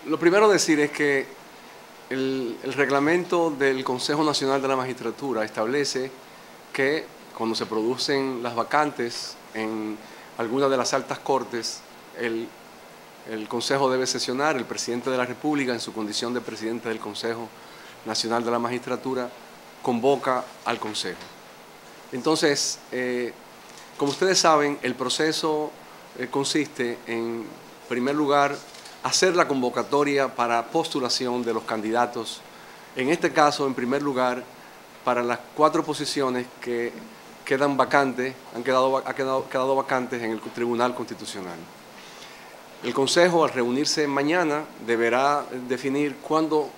Lo primero a decir es que el reglamento del Consejo Nacional de la Magistratura establece que cuando se producen las vacantes en alguna de las altas cortes, el Consejo debe sesionar, el presidente de la República, en su condición de presidente del Consejo Nacional de la Magistratura, convoca al Consejo. Entonces, como ustedes saben, el proceso consiste en primer lugar, hacer la convocatoria para postulación de los candidatos, en este caso, en primer lugar, para las 4 posiciones que quedan vacantes, han quedado vacantes en el Tribunal Constitucional. El Consejo, al reunirse mañana, deberá definir cuándo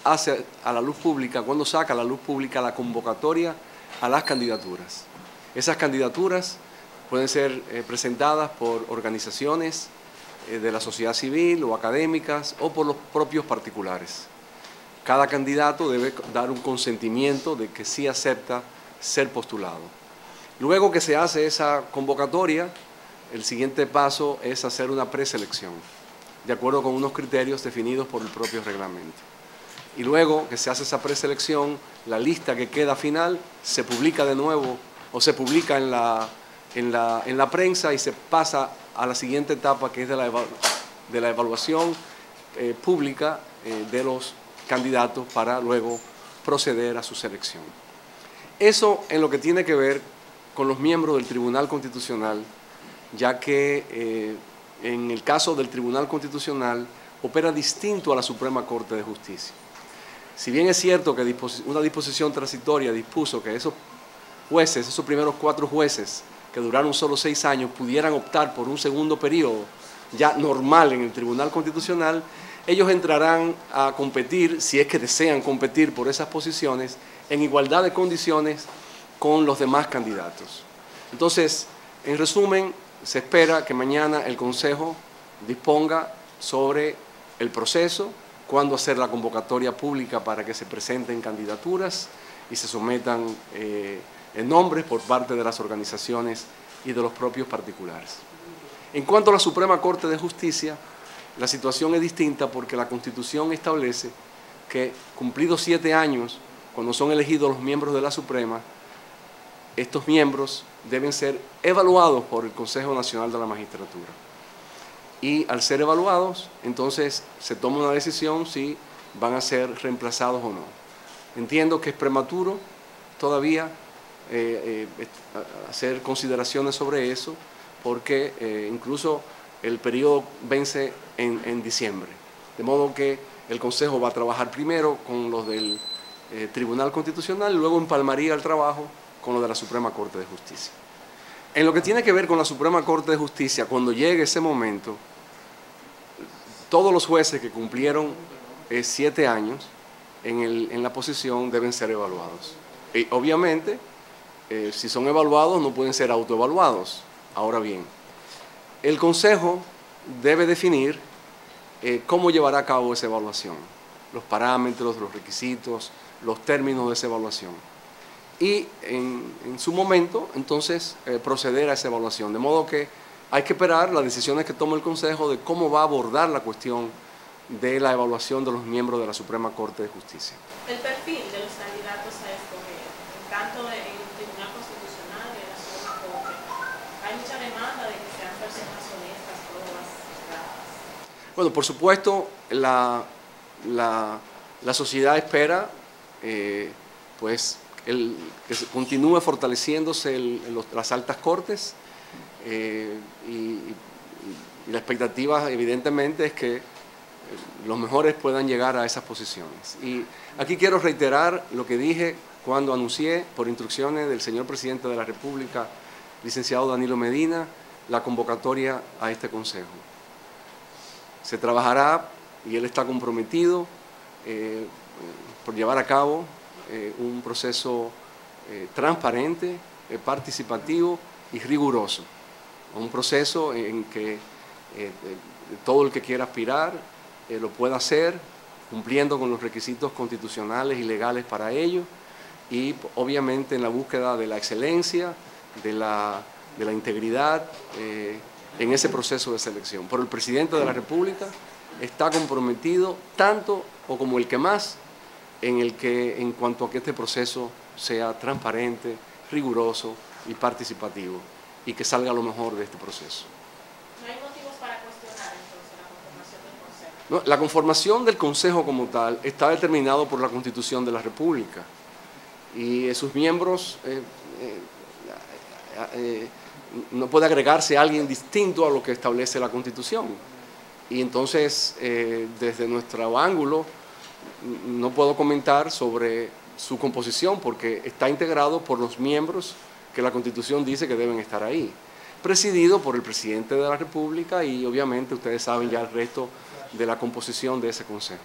hace a la luz pública, cuándo saca a la luz pública la convocatoria a las candidaturas. Esas candidaturas pueden ser presentadas por organizaciones de la sociedad civil o académicas o por los propios particulares. Cada candidato debe dar un consentimiento de que sí acepta ser postulado. Luego que se hace esa convocatoria, el siguiente paso es hacer una preselección, de acuerdo con unos criterios definidos por el propio reglamento. Y luego que se hace esa preselección, la lista que queda final se publica de nuevo o se publica en la prensa y se pasa a la siguiente etapa, que es de la evaluación pública de los candidatos para luego proceder a su selección. Eso en lo que tiene que ver con los miembros del Tribunal Constitucional, ya que en el caso del Tribunal Constitucional opera distinto a la Suprema Corte de Justicia. Si bien es cierto que una disposición transitoria dispuso que esos jueces, esos primeros 4 jueces, que duraron solo 6 años, pudieran optar por un segundo periodo ya normal en el Tribunal Constitucional, ellos entrarán a competir, si es que desean competir por esas posiciones, en igualdad de condiciones con los demás candidatos. Entonces, en resumen, se espera que mañana el Consejo disponga sobre el proceso, cuándo hacer la convocatoria pública para que se presenten candidaturas y se sometan nombres por parte de las organizaciones y de los propios particulares. En cuanto a la Suprema Corte de Justicia, la situación es distinta porque la Constitución establece que, cumplidos 7 años, cuando son elegidos los miembros de la Suprema, estos miembros deben ser evaluados por el Consejo Nacional de la Magistratura. Y al ser evaluados, entonces se toma una decisión si van a ser reemplazados o no. Entiendo que es prematuro todavía hacer consideraciones sobre eso, porque incluso el periodo vence en diciembre. De modo que el Consejo va a trabajar primero con los del Tribunal Constitucional y luego empalmaría el trabajo con lo de la Suprema Corte de Justicia. En lo que tiene que ver con la Suprema Corte de Justicia, cuando llegue ese momento, todos los jueces que cumplieron 7 años en la posición deben ser evaluados. Y obviamente, si son evaluados, no pueden ser autoevaluados. Ahora bien, el Consejo debe definir cómo llevará a cabo esa evaluación, los parámetros, los requisitos, los términos de esa evaluación. Y en su momento, entonces, proceder a esa evaluación. De modo que hay que esperar las decisiones que tome el Consejo de cómo va a abordar la cuestión de la evaluación de los miembros de la Suprema Corte de Justicia. El perfil de los candidatos a escoger, tanto en el Tribunal Constitucional y en la Suprema Corte, hay mucha demanda de que sean personas honestas, todas cerradas. Bueno, por supuesto, la sociedad espera pues, que se continúe fortaleciéndose las altas cortes y la expectativa evidentemente es que los mejores puedan llegar a esas posiciones. Y aquí quiero reiterar lo que dije cuando anuncié, por instrucciones del señor Presidente de la República, licenciado Danilo Medina, la convocatoria a este Consejo. Se trabajará, y él está comprometido, por llevar a cabo un proceso transparente, participativo y riguroso. Un proceso en que todo el que quiera aspirar lo pueda hacer, cumpliendo con los requisitos constitucionales y legales para ello, y obviamente en la búsqueda de la excelencia, de la integridad en ese proceso de selección. Por el Presidente de la República está comprometido tanto o como el que más en cuanto a que este proceso sea transparente, riguroso y participativo y que salga lo mejor de este proceso. ¿No hay motivos para cuestionar entonces la conformación del Consejo? No, la conformación del Consejo como tal está determinado por la Constitución de la República y sus miembros no puede agregarse a alguien distinto a lo que establece la Constitución. Y entonces, desde nuestro ángulo, no puedo comentar sobre su composición porque está integrado por los miembros que la Constitución dice que deben estar ahí, presidido por el presidente de la República y obviamente ustedes saben ya el resto de la composición de ese Consejo.